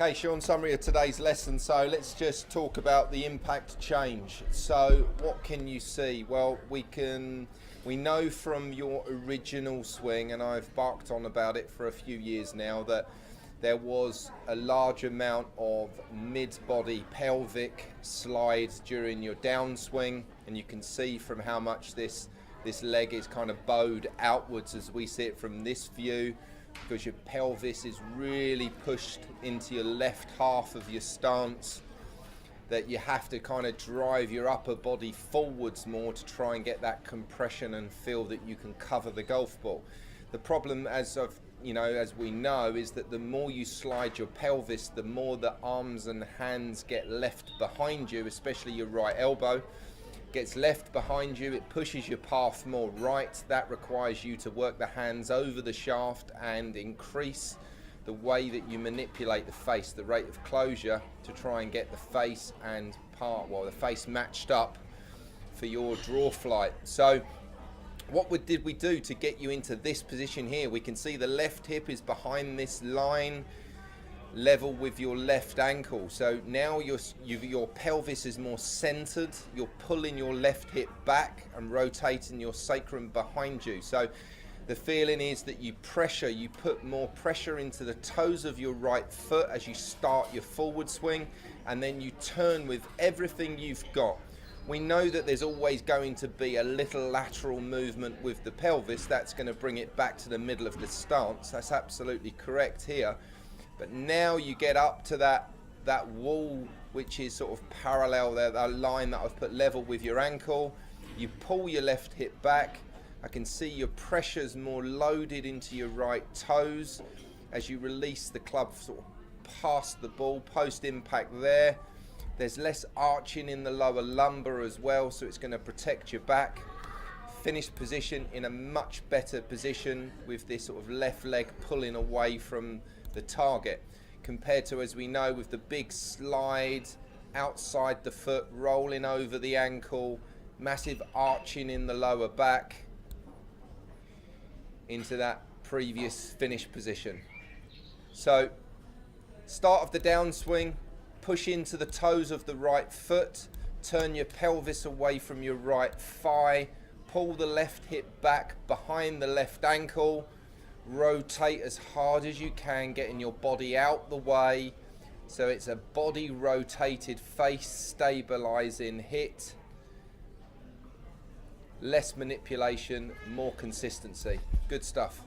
Okay, Sean, summary of today's lesson. So let's just talk about the impact change. So what can you see? Well, we know from your original swing, and I've barked on about it for a few years now, that there was a large amount of mid-body pelvic slide during your downswing, and you can see from how much this leg is kind of bowed outwards as we see it from this view, because your pelvis is really pushed into your left half of your stance, that you have to kind of drive your upper body forwards more to try and get that compression and feel that you can cover the golf ball. The problem, as we know, is that the more you slide your pelvis, the more the arms and hands get left behind you, especially your right elbow gets left behind you. It pushes your path more right. That requires you to work the hands over the shaft and increase the way that you manipulate the face, the rate of closure, to try and get the face and the face matched up for your draw flight. So what did we do to get you into this position here? We can see the left hip is behind this line, level with your left ankle. So now your pelvis is more centered. You're pulling your left hip back and rotating your sacrum behind you. So the feeling is that you put more pressure into the toes of your right foot as you start your forward swing, and then you turn with everything you've got. We know that there's always going to be a little lateral movement with the pelvis. That's going to bring it back to the middle of the stance. That's absolutely correct here. But now you get up to that wall, which is sort of parallel there, that line that I've put level with your ankle. You pull your left hip back. I can see your pressure's more loaded into your right toes as you release the club sort of past the ball, post impact there. There's less arching in the lower lumbar as well, so it's going to protect your back. Finished position in a much better position with this sort of left leg pulling away from the target, compared to, as we know, with the big slide outside the foot, rolling over the ankle, massive arching in the lower back into that previous finish position. So start of the downswing, push into the toes of the right foot, turn your pelvis away from your right thigh, pull the left hip back behind the left ankle, rotate as hard as you can, getting your body out the way. So it's a body rotated face stabilizing hit. Less manipulation, more consistency. Good stuff.